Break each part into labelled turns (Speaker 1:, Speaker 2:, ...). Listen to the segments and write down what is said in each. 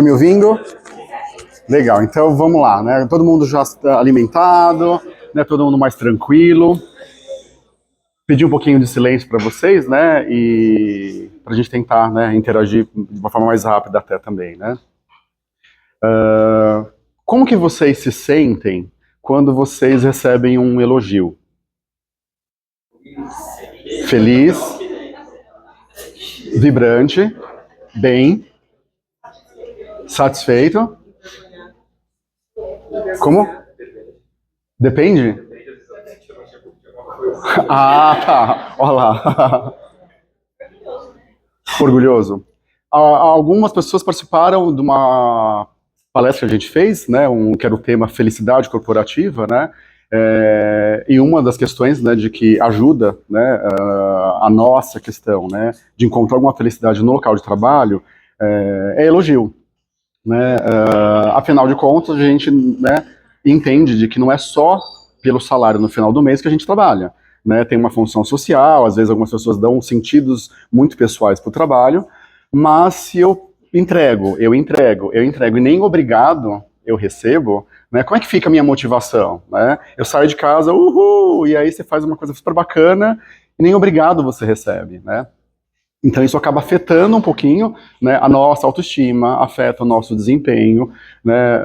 Speaker 1: Tá me ouvindo? Legal, então vamos lá, né? Todo mundo já está alimentado, né? Todo mundo mais tranquilo. Pedir um pouquinho de silêncio para vocês, né? E para a gente tentar, né, interagir de uma forma mais rápida até também, né? Como que vocês se sentem quando vocês recebem um elogio? Feliz, vibrante, bem, satisfeito? Como? Depende? Ah, tá. Olha lá. Orgulhoso. Algumas pessoas participaram de uma palestra que a gente fez, né, que era o tema felicidade corporativa, né, e uma das questões, né, de que ajuda, né, a nossa questão, né, de encontrar alguma felicidade no local de trabalho, é elogio, né, afinal de contas a gente, né, entende de que não é só pelo salário no final do mês que a gente trabalha, né, tem uma função social, às vezes algumas pessoas dão sentidos muito pessoais para o trabalho, mas se eu entrego e nem obrigado eu recebo, né, como é que fica a minha motivação, né? Eu saio de casa, uhul, e aí você faz uma coisa super bacana e nem obrigado você recebe, né? Então isso acaba afetando um pouquinho, né, a nossa autoestima, afeta o nosso desempenho, né,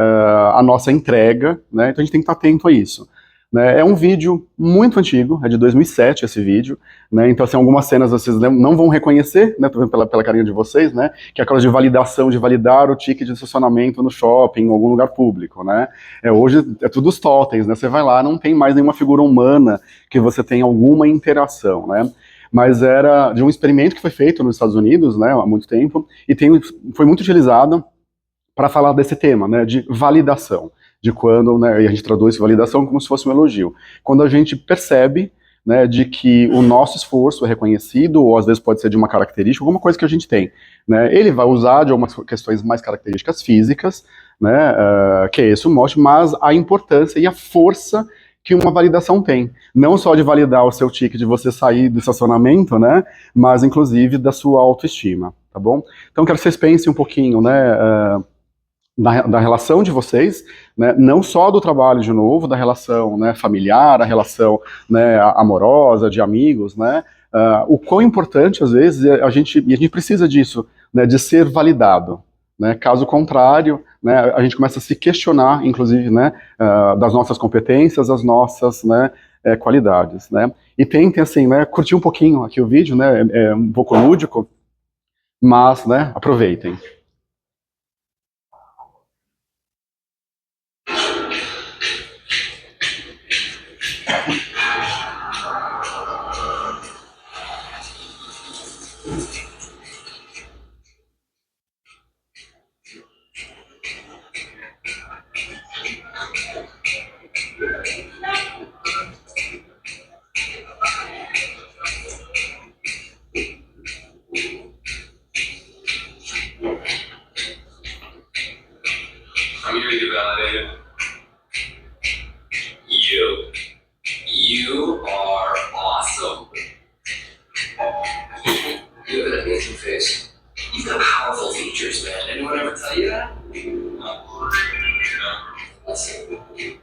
Speaker 1: a nossa entrega, né, então a gente tem que estar atento a isso. Né? É um vídeo muito antigo, é de 2007 esse vídeo, né, então assim, algumas cenas vocês não vão reconhecer, né, tô vendo pela carinha de vocês, né, que é aquela de validação, de validar o ticket de estacionamento no shopping, em algum lugar público, né. Hoje é tudo os totens, né, você vai lá, não tem mais nenhuma figura humana que você tenha alguma interação, né. Mas era de um experimento que foi feito nos Estados Unidos, né, há muito tempo, e foi muito utilizado para falar desse tema, né, de validação, de quando, né, e a gente traduz validação como se fosse um elogio, quando a gente percebe, né, de que o nosso esforço é reconhecido, ou às vezes pode ser de uma característica, alguma coisa que a gente tem, né, ele vai usar de algumas questões mais características físicas, né, que é esse o mote, mas a importância e a força que uma validação tem, não só de validar o seu ticket de você sair do estacionamento, né, mas inclusive da sua autoestima, tá bom? Então quero que vocês pensem um pouquinho, né, da relação de vocês, né, não só do trabalho de novo, da relação, né, familiar, a relação, né, amorosa, de amigos, né, o quão importante às vezes a gente precisa disso, né, de ser validado, né, caso contrário, né, a gente começa a se questionar, inclusive, né, das nossas competências, das nossas, né, qualidades, né, e tentem assim, né, curtir um pouquinho aqui o vídeo, né, é um pouco lúdico, mas, né, aproveitem.
Speaker 2: I'm here to get validated. You are awesome. You have an amazing face. You've got powerful features, man. Anyone ever tell you that? No. Listen, you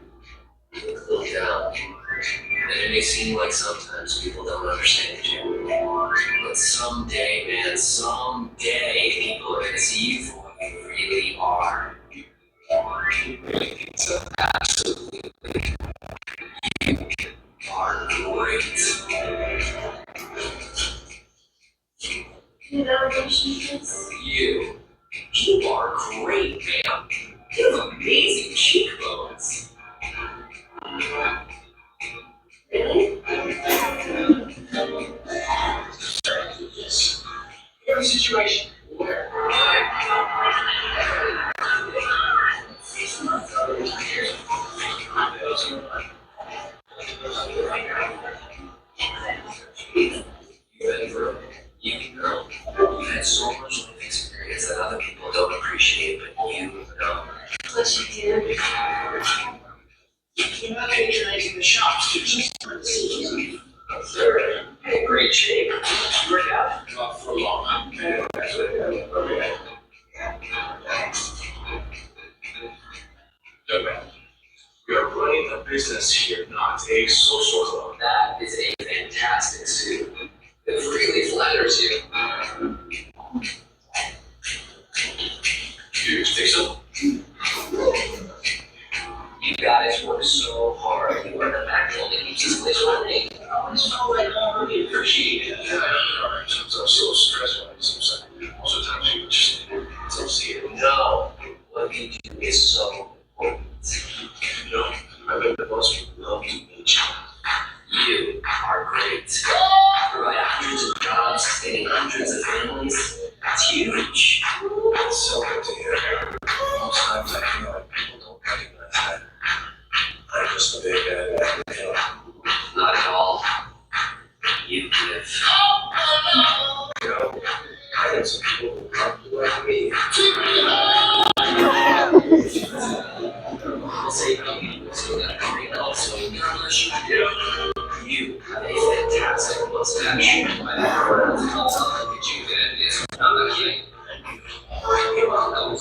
Speaker 2: look a little down. And it may seem like sometimes people don't understand you. But someday, man, someday, people are gonna see you for what you really are. So absolutely, you are great. You are great, man. You have amazing cheekbones. Really? You have a situation where you've had so much life experience that other people don't appreciate, but you know. Plus you do. You're not patronizing the shops, you're just they're in great shape. You work out? Not for long. Okay. business here, not a social club. That is a fantastic suit. It really flatters you. You think so? You guys work so hard. You are the backbone that keeps this place running. I felt like I really appreciate it. Sometimes I'm so stressed when I see something. Sometimes you just don't see it. No, what you do is so important. No, I bet the most people love to meet you. You are great. Provide hundreds of jobs, sustaining hundreds of families. That's huge. It's so good to hear. Most times I feel like people don't recognize that. I'm just a big bad hill. Not at all. You give. You know, I know some people who come like me. I'll say you still got a great also. You have a fantastic mustache. I never heard of the concept that you did. Yes, I'm not kidding. You're welcome.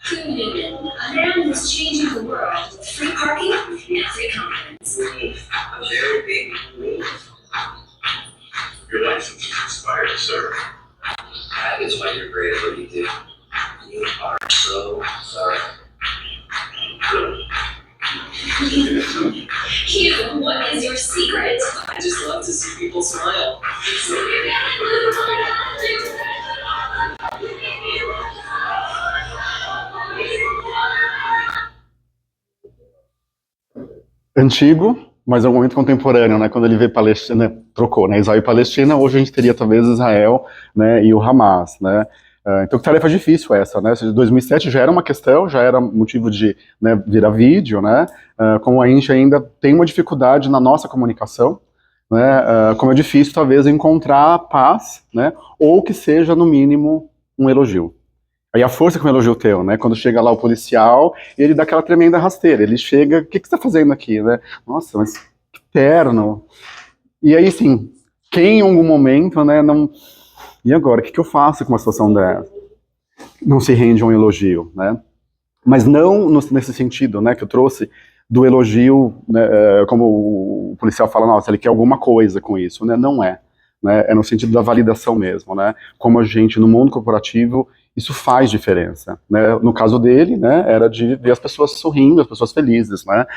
Speaker 2: A man who's changing the world with free parking and free confidence. A very big move. Your license is expired, sir. That is why you're great at what you do. You are so sorry.
Speaker 3: Hugh, what is your secret?
Speaker 2: I just love to see people smile.
Speaker 1: Antigo, mas é um momento contemporâneo, né? Quando ele vê Palestina, né, trocou, né? Israel e Palestina, hoje a gente teria talvez Israel, né? E o Hamas, né? Então que tarefa difícil essa, né? 2007 já era uma questão, já era motivo de, né, virar vídeo, né? Como a gente ainda tem uma dificuldade na nossa comunicação, né? Como é difícil talvez encontrar paz, né? Ou que seja no mínimo um elogio. Aí a força que um elogio teu, né? Quando chega lá o policial, ele dá aquela tremenda rasteira. Ele chega, o que você tá fazendo aqui, né? Nossa, mas que terno. E aí, sim, quem em algum momento, né, não... E agora, o que eu faço com uma situação dessa? Não se rende a um elogio, né? Mas não nesse sentido, né, que eu trouxe do elogio, né, como o policial fala, nossa, ele quer alguma coisa com isso, né? Não é. Né? É no sentido da validação mesmo, né? Como a gente, no mundo corporativo, isso faz diferença, né? No caso dele, né, era de ver as pessoas sorrindo, as pessoas felizes, né?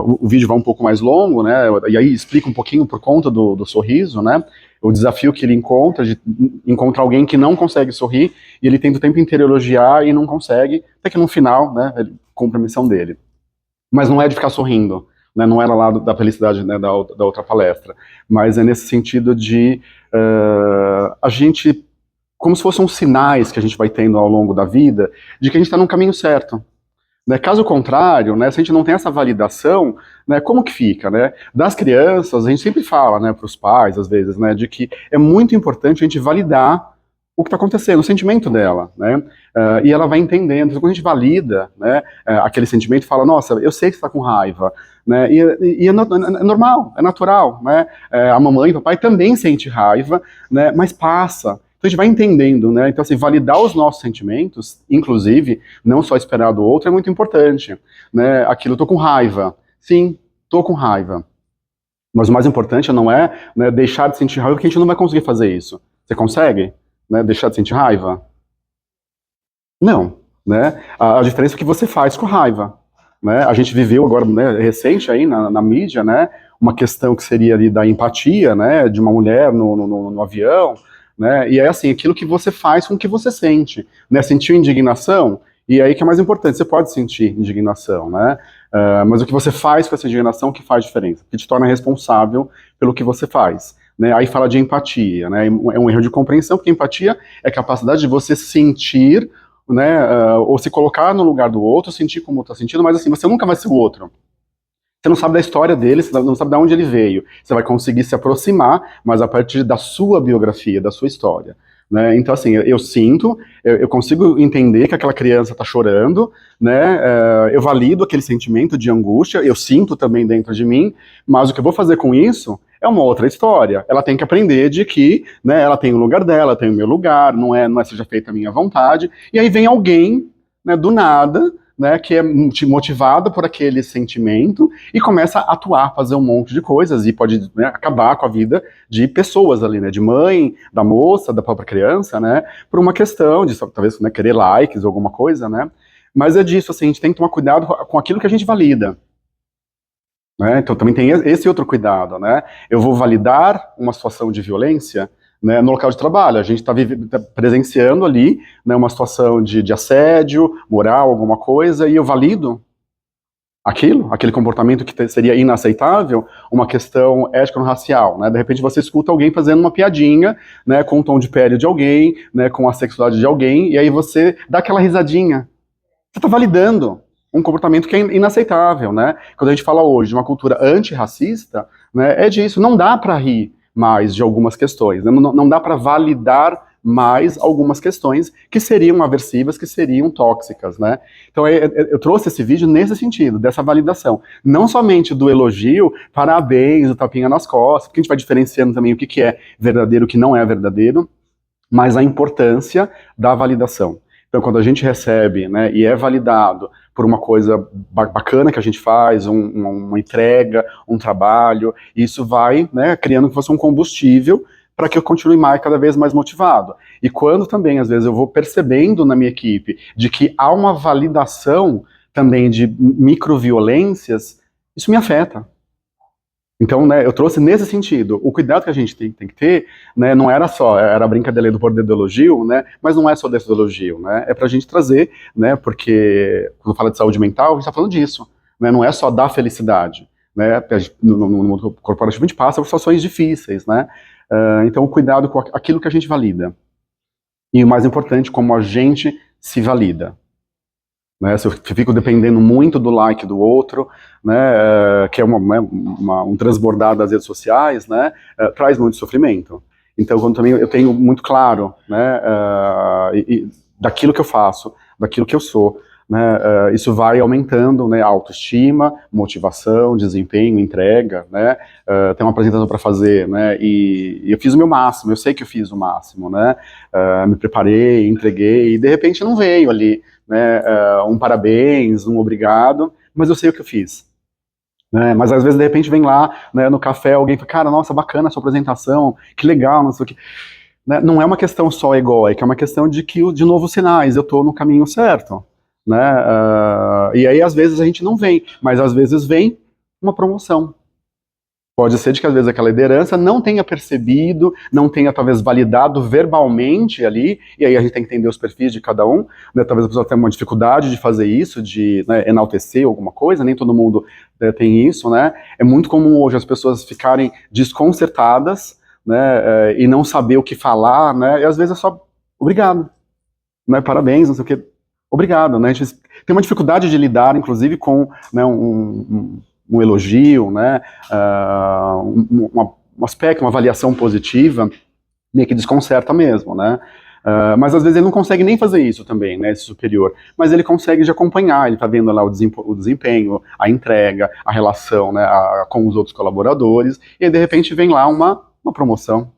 Speaker 1: O vídeo vai um pouco mais longo, né? E aí explica um pouquinho por conta do sorriso, né? O desafio que ele encontra de encontrar alguém que não consegue sorrir e ele tenta o tempo inteiro elogiar e não consegue, até que no final, né, ele cumpre a missão dele. Mas não é de ficar sorrindo, né? Não era lá da felicidade, né, da outra palestra, mas é nesse sentido de a gente, como se fossem uns sinais que a gente vai tendo ao longo da vida, de que a gente está no caminho certo. Né? Caso contrário, né, se a gente não tem essa validação, né, como que fica? Né? Das crianças, a gente sempre fala, né, para os pais, às vezes, né, de que é muito importante a gente validar o que está acontecendo, o sentimento dela, né? E ela vai entendendo. Então, quando a gente valida, né, aquele sentimento, fala, nossa, eu sei que você está com raiva, né? E é normal, é natural, né? A mamãe e o papai também sente raiva, né? Mas passa. Então a gente vai entendendo, né? Então, assim, validar os nossos sentimentos, inclusive, não só esperar do outro, é muito importante, né? Aquilo, eu tô com raiva. Sim, tô com raiva. Mas o mais importante não é, né, deixar de sentir raiva, porque a gente não vai conseguir fazer isso. Você consegue, né, deixar de sentir raiva? Não, né? A diferença é o que você faz com a raiva, né? A gente viveu agora, né, recente aí na mídia, né, uma questão que seria ali da empatia, né, de uma mulher no avião, né? E é assim, aquilo que você faz com o que você sente, né? Sentiu indignação? E aí que é mais importante, você pode sentir indignação, né? Mas o que você faz com essa indignação que faz diferença, que te torna responsável pelo que você faz. Né? Aí fala de empatia, né? É um erro de compreensão, porque empatia é a capacidade de você sentir, né, ou se colocar no lugar do outro, sentir como está sentindo, mas assim, você nunca vai ser o outro. Você não sabe da história dele, você não sabe de onde ele veio. Você vai conseguir se aproximar, mas a partir da sua biografia, da sua história. né? Então, assim, eu sinto, eu consigo entender que aquela criança está chorando, né? Eu valido aquele sentimento de angústia, eu sinto também dentro de mim, mas o que eu vou fazer com isso é uma outra história. Ela tem que aprender de que, né, ela tem o lugar dela, tem o meu lugar, não é seja feita a minha vontade, e aí vem alguém, né, do nada, né, que é motivado por aquele sentimento e começa a atuar, fazer um monte de coisas e pode, né, acabar com a vida de pessoas ali, né, de mãe, da moça, da própria criança, né, por uma questão de talvez, né, querer likes ou alguma coisa, né, mas é disso, assim, a gente tem que tomar cuidado com aquilo que a gente valida, né, então também tem esse outro cuidado, né, eu vou validar uma situação de violência, né, no local de trabalho, a gente está presenciando ali, né, uma situação de assédio, moral, alguma coisa, e eu valido aquele comportamento que seria inaceitável, uma questão étnico-racial, né, de repente você escuta alguém fazendo uma piadinha, né, com o tom de pele de alguém, né, com a sexualidade de alguém, e aí você dá aquela risadinha, você está validando um comportamento que é inaceitável, né, quando a gente fala hoje de uma cultura antirracista, né, é disso, não dá para rir mais de algumas questões, né? Não dá para validar mais algumas questões que seriam aversivas, que seriam tóxicas, né? Então eu trouxe esse vídeo nesse sentido, dessa validação, não somente do elogio, parabéns, o tapinha nas costas, porque a gente vai diferenciando também o que é verdadeiro e o que não é verdadeiro, mas a importância da validação. Então, quando a gente recebe, né, e é validado por uma coisa bacana que a gente faz, uma entrega, um trabalho, isso vai, né, criando que fosse um combustível para que eu continue cada vez mais motivado. E quando também, às vezes, eu vou percebendo na minha equipe de que há uma validação também de microviolências, isso me afeta. Então, né, eu trouxe nesse sentido, o cuidado que a gente tem que ter, né, não era a brincadeira do poder do elogio, né, mas não é só desse elogio, né, é pra gente trazer, né, porque quando fala de saúde mental, a gente tá falando disso, né, não é só da felicidade, né, no mundo corporativo a gente passa por situações difíceis, né, então cuidado com aquilo que a gente valida, e o mais importante, como a gente se valida. Né, se eu fico dependendo muito do like do outro, né, que é um transbordar das redes sociais, né, traz muito sofrimento. Então, quando também eu tenho muito claro, né, daquilo que eu faço, daquilo que eu sou, né, isso vai aumentando, né, a autoestima, motivação, desempenho, entrega, né, tem uma apresentação para fazer, né, e eu fiz o meu máximo, eu sei que eu fiz o máximo, né, me preparei, entreguei, e de repente não veio ali, né, um parabéns, um obrigado, mas eu sei o que eu fiz. Né, mas às vezes, de repente, vem lá, né, no café, alguém fala, cara, nossa, bacana a sua apresentação, que legal, não sei o que. Né, não é uma questão só egóica, é uma questão de que, de novo, sinais, eu estou no caminho certo. Né, e aí, às vezes, a gente não vem, mas às vezes vem uma promoção. Pode ser de que às vezes aquela liderança não tenha percebido, não tenha talvez validado verbalmente ali, e aí a gente tem que entender os perfis de cada um, né, talvez a pessoa tenha uma dificuldade de fazer isso, de, né, enaltecer alguma coisa, nem todo mundo, né, tem isso, né, é muito comum hoje as pessoas ficarem desconcertadas, né, e não saber o que falar, né, e às vezes é só, obrigado, né, parabéns, não sei o que, obrigado, né, a gente tem uma dificuldade de lidar, inclusive, com, né, um elogio, né, um aspecto, uma avaliação positiva, meio que desconcerta mesmo, né, mas às vezes ele não consegue nem fazer isso também, né, esse superior, mas ele consegue de acompanhar, ele tá vendo lá o desempenho, a entrega, a relação, né, com os outros colaboradores, e aí, de repente vem lá uma promoção,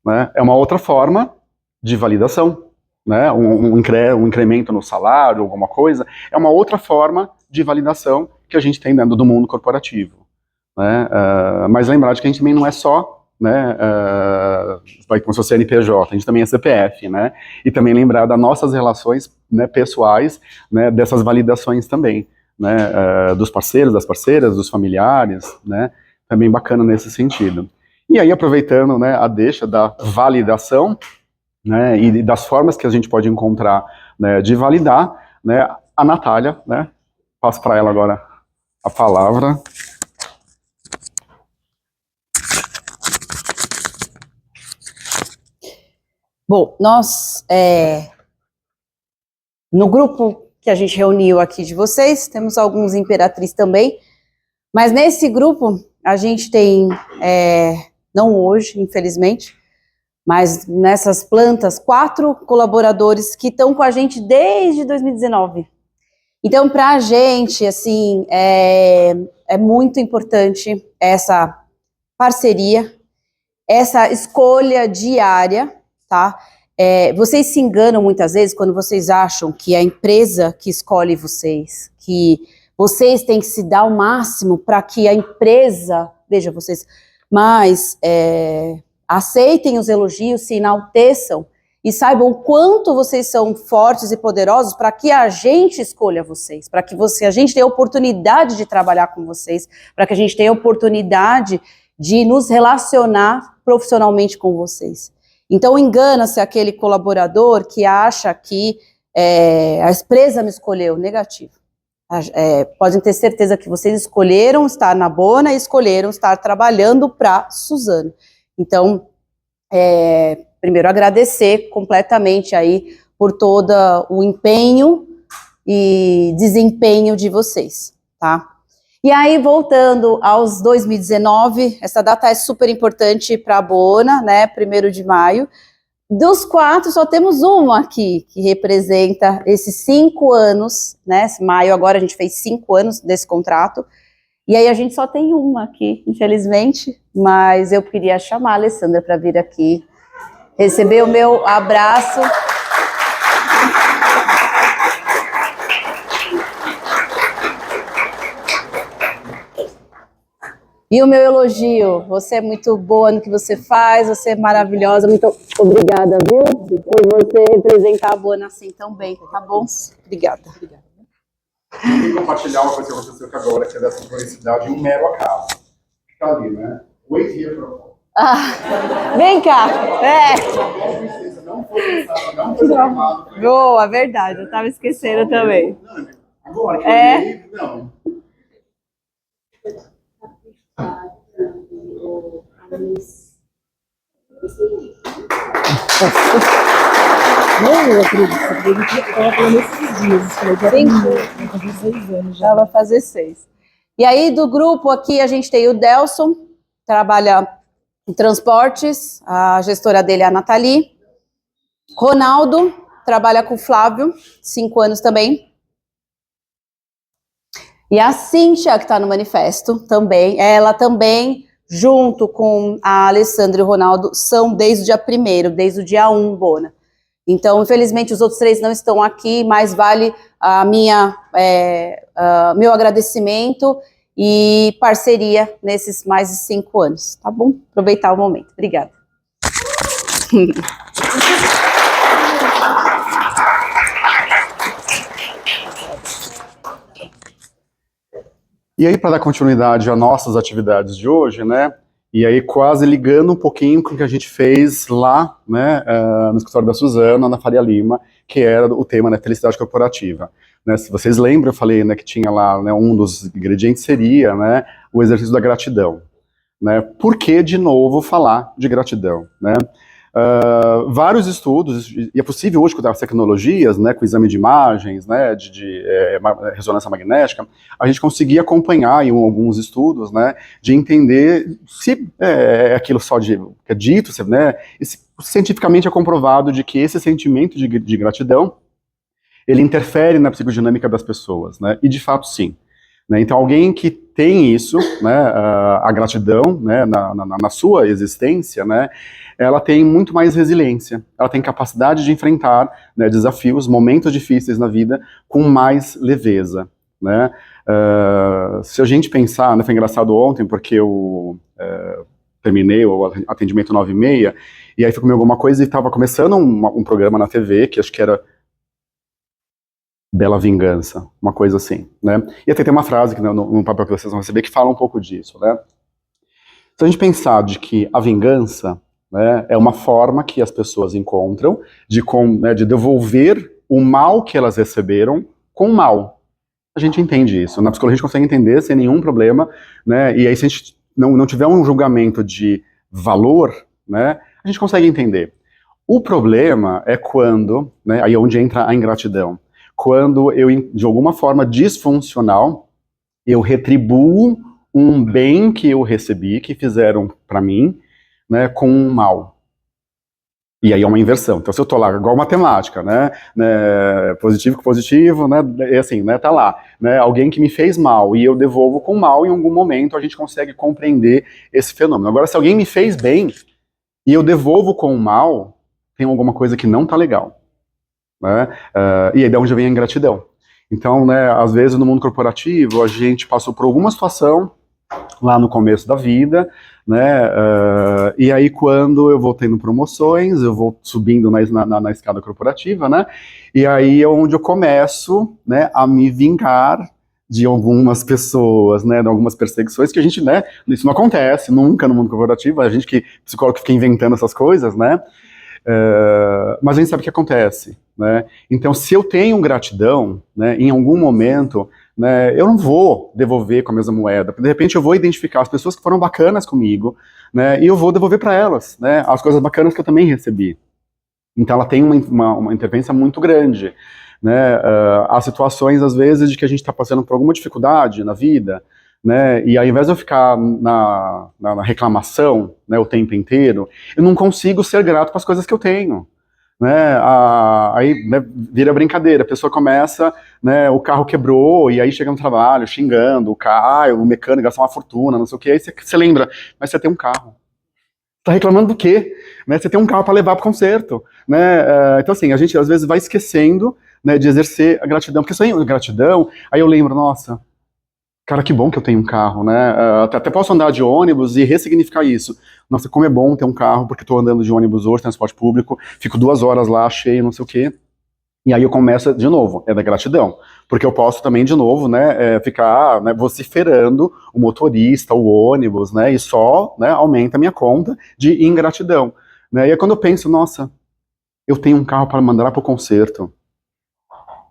Speaker 1: né, é uma outra forma de validação, né, um incremento no salário, alguma coisa, é uma outra forma de validação que a gente tem dentro do mundo corporativo, né, mas lembrar de que a gente também não é só, né, como se fosse CNPJ, a gente também é CPF, né, e também lembrar das nossas relações, né, pessoais, né, dessas validações também, né, dos parceiros, das parceiras, dos familiares, né, também bacana nesse sentido. E aí, aproveitando, né, a deixa da validação, né, e das formas que a gente pode encontrar, né, de validar, né, a Natália, né, passo para ela agora a palavra.
Speaker 4: Bom, nós, no grupo que a gente reuniu aqui de vocês, temos alguns Imperatriz também, mas nesse grupo a gente tem, não hoje, infelizmente, mas nessas plantas, 4 colaboradores que estão com a gente desde 2019. Então, para a gente, assim, é muito importante essa parceria, essa escolha diária, tá? Vocês se enganam muitas vezes quando vocês acham que é a empresa que escolhe vocês, que vocês têm que se dar o máximo para que a empresa veja vocês, mas aceitem os elogios, se enalteçam e saibam o quanto vocês são fortes e poderosos para que a gente escolha vocês, para que a gente tenha a oportunidade de trabalhar com vocês, para que a gente tenha a oportunidade de nos relacionar profissionalmente com vocês. Então, engana-se aquele colaborador que acha que a empresa me escolheu, negativo. Podem ter certeza que vocês escolheram estar na Bona e escolheram estar trabalhando para Suzano. Então, primeiro, agradecer completamente aí por todo o empenho e desempenho de vocês, tá? E aí, voltando aos 2019, essa data é super importante para a Bona, né, 1º de maio. Dos 4, só temos uma aqui, que representa esses 5 anos, né, maio agora a gente fez 5 anos desse contrato, e aí a gente só tem uma aqui, infelizmente, mas eu queria chamar a Alessandra para vir aqui, receber o meu abraço. E o meu elogio, você é muito boa no que você faz, você é maravilhosa, muito obrigada, viu? Por você representar a Bona assim tão bem, tá bom? Obrigada.
Speaker 1: Eu vou compartilhar uma coisa que aconteceu aqui agora, que é dessa publicidade, um mero acaso. Fica ali, né? Wait here for a moment.
Speaker 4: Vem cá,
Speaker 1: Não foi pensado, não foi programado.
Speaker 4: Boa, verdade, eu tava esquecendo também.
Speaker 1: Agora que eu olhei, não.
Speaker 5: Não, eu acredito que estava falando esses dias. Vai fazer 6 anos já.
Speaker 4: Já vai fazer 6. E aí, do grupo aqui, a gente tem o Delson, trabalha em transportes, a gestora dele é a Nathalie. Ronaldo, trabalha com o Flávio, 5 anos também. E a Cíntia, que está no manifesto, também, ela também, junto com a Alessandra e o Ronaldo, são desde o dia 1º, desde o dia 1, Bona. Então, infelizmente, os outros 3 não estão aqui, mas vale meu agradecimento e parceria nesses mais de 5 anos, tá bom? Aproveitar o momento. Obrigada.
Speaker 1: E aí, para dar continuidade às nossas atividades de hoje, né? E aí, quase ligando um pouquinho com o que a gente fez lá, né, no escritório da Suzano, na Faria Lima, que era o tema, né, felicidade corporativa. Né, se vocês lembram, eu falei, né, que tinha lá, né, um dos ingredientes seria, né, o exercício da gratidão. Né? Por que, de novo, falar de gratidão? Né? Vários estudos, e é possível hoje com as tecnologias, né, com exame de imagens, né, de ressonância magnética, a gente conseguir acompanhar em alguns estudos, né, de entender se é aquilo só que é dito, se, né, cientificamente é comprovado de que esse sentimento de gratidão, ele interfere na psicodinâmica das pessoas, né, e de fato sim. Né, então alguém que tem isso, né, a gratidão, né, na sua existência, né, ela tem muito mais resiliência, ela tem capacidade de enfrentar, né, desafios, momentos difíceis na vida com mais leveza, né. Se a gente pensar, né, foi engraçado ontem, porque eu terminei o atendimento 9h30, e aí fui comer alguma coisa e estava começando um programa na TV, que acho que era Bela Vingança, uma coisa assim, né. E até tem uma frase que no papel que vocês vão receber que fala um pouco disso, né. Se a gente pensar de que a vingança, né, é uma forma que as pessoas encontram de devolver o mal que elas receberam com o mal. A gente entende isso. Na psicologia a gente consegue entender sem nenhum problema, né, e aí se a gente não tiver um julgamento de valor, né, a gente consegue entender. O problema é quando, né, aí é onde entra a ingratidão, quando eu, de alguma forma disfuncional, eu retribuo um bem que eu recebi, que fizeram para mim, né, com um mal. E aí é uma inversão. Então, se eu tô lá, igual matemática, né, positivo com positivo, né, é assim, né, tá lá, né, alguém que me fez mal e eu devolvo com mal, em algum momento a gente consegue compreender esse fenômeno. Agora, se alguém me fez bem e eu devolvo com mal, tem alguma coisa que não tá legal, né, e aí de onde vem a ingratidão. Então, né, às vezes no mundo corporativo a gente passou por alguma situação lá no começo da vida, né, e aí quando eu vou tendo promoções, eu vou subindo na escada corporativa, né, e aí é onde eu começo, né, a me vingar de algumas pessoas, né, de algumas perseguições que a gente, né, isso não acontece nunca no mundo corporativo, a gente que, psicólogo que fica inventando essas coisas, né, mas a gente sabe o que acontece, né, então se eu tenho gratidão, né, em algum momento, né, eu não vou devolver com a mesma moeda, porque de repente eu vou identificar as pessoas que foram bacanas comigo, né, e eu vou devolver para elas, né, as coisas bacanas que eu também recebi. Então ela tem uma interferência muito grande, né, há situações às vezes de que a gente está passando por alguma dificuldade na vida, né, e ao invés de eu ficar na reclamação, né, o tempo inteiro, eu não consigo ser grato para as coisas que eu tenho. Né, aí, né, vira brincadeira, a pessoa começa, né, o carro quebrou, e aí chega no trabalho xingando o carro, o mecânico gastou uma fortuna, não sei o que, aí você lembra, mas você tem um carro. Tá reclamando do quê? Né, você tem um carro para levar para o concerto. Né, então assim, a gente às vezes vai esquecendo, né, de exercer a gratidão, porque sem gratidão, aí eu lembro, nossa, cara, que bom que eu tenho um carro, né? Até posso andar de ônibus e ressignificar isso. Nossa, como é bom ter um carro, porque estou andando de ônibus hoje, transporte público, fico 2 horas lá, cheio, não sei o quê. E aí eu começo de novo, é da gratidão. Porque eu posso também, de novo, né, ficar, né, vociferando o motorista, o ônibus, né, e só, né, aumenta a minha conta de ingratidão. Né? E aí quando eu penso, nossa, eu tenho um carro para mandar para o concerto.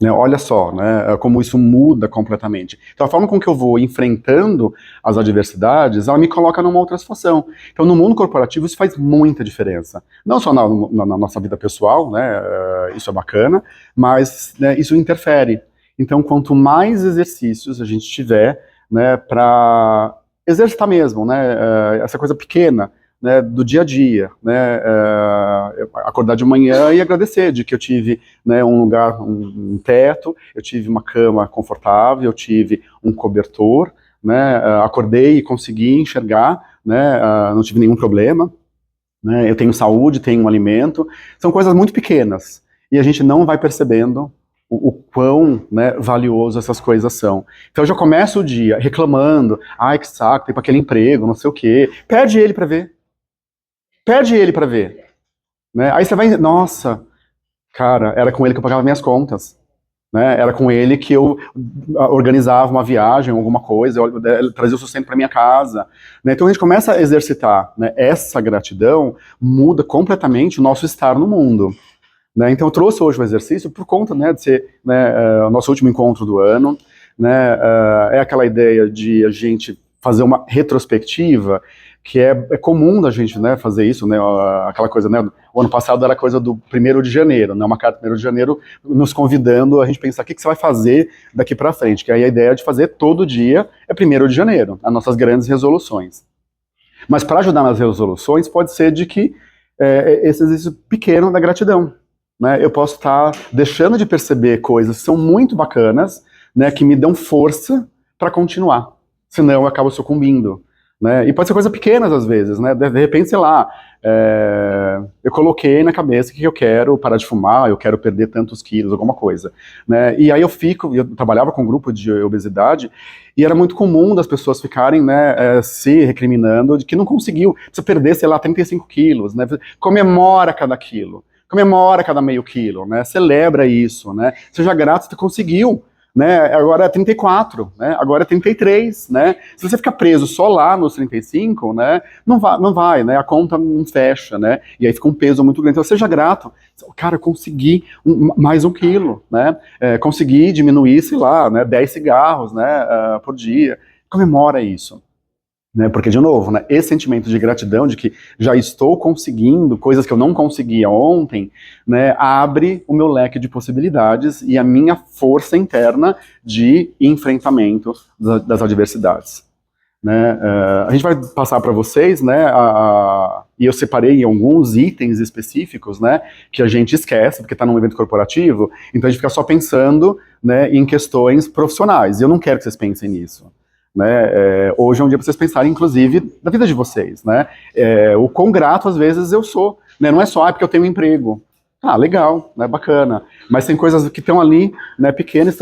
Speaker 1: Né, olha só, né, como isso muda completamente. Então a forma com que eu vou enfrentando as adversidades, ela me coloca numa outra situação. Então no mundo corporativo isso faz muita diferença. Não só na nossa vida pessoal, né, isso é bacana, mas, né, isso interfere. Então quanto mais exercícios a gente tiver, né, para exercitar mesmo, né, essa coisa pequena, né, do dia a dia, né, acordar de manhã e agradecer de que eu tive, né, um lugar, um teto, eu tive uma cama confortável, eu tive um cobertor, né, acordei e consegui enxergar, né, não tive nenhum problema, né, eu tenho saúde, tenho um alimento, são coisas muito pequenas, e a gente não vai percebendo o quão, né, valioso essas coisas são. Então eu já começo o dia reclamando, ai que saco, tem para aquele emprego, não sei o quê, perde ele para ver. Pede ele para ver, né? Aí você vai, nossa, cara, era com ele que eu pagava minhas contas, né? Era com ele que eu organizava uma viagem, alguma coisa, eu trazia o sustento para minha casa, né? Então a gente começa a exercitar, né, essa gratidão, muda completamente o nosso estar no mundo, né? Então eu trouxe hoje o exercício por conta, né, de ser, né, o nosso último encontro do ano, né? É aquela ideia de a gente fazer uma retrospectiva, que é comum da gente, né, fazer isso, né, aquela coisa, né, o ano passado era a coisa do 1º de janeiro, né, uma carta do 1º de janeiro nos convidando a gente pensar o que você vai fazer daqui para frente, que aí a ideia de fazer todo dia é 1º de janeiro, as nossas grandes resoluções. Mas para ajudar nas resoluções, pode ser de que esse exercício pequeno da gratidão, né, eu posso estar deixando de perceber coisas que são muito bacanas, né, que me dão força para continuar, senão eu acabo sucumbindo. Né? E pode ser coisas pequenas às vezes, né? De repente, sei lá, eu coloquei na cabeça que eu quero parar de fumar, eu quero perder tantos quilos, alguma coisa, né? E aí eu trabalhava com um grupo de obesidade e era muito comum das pessoas ficarem, né, se recriminando de que não conseguiu, precisa perder, sei lá, 35 quilos, né? Comemora cada quilo, comemora cada meio quilo, né? Celebra isso, né? Seja grato se você conseguiu. Né, agora é 34, né, agora é 33, né, se você ficar preso só lá nos 35, né, não vai, né, a conta não fecha, né, e aí fica um peso muito grande, então seja grato, cara, eu consegui mais 1 quilo, né, consegui diminuir, sei lá, né, 10 cigarros, né, por dia, comemora isso. Né, porque, de novo, né, esse sentimento de gratidão, de que já estou conseguindo coisas que eu não conseguia ontem, né, abre o meu leque de possibilidades e a minha força interna de enfrentamento das adversidades. né? A gente vai passar para vocês, né? E eu separei alguns itens específicos, né? Que a gente esquece, porque está num evento corporativo, então a gente fica só pensando, né, em questões profissionais. E eu não quero que vocês pensem nisso. Né? Hoje é um dia para vocês pensarem, inclusive, na vida de vocês. Né? O quão grato, às vezes, eu sou. Né? Não é só porque eu tenho um emprego. Ah, legal, né? Bacana. Mas tem coisas que estão ali, né, pequenas,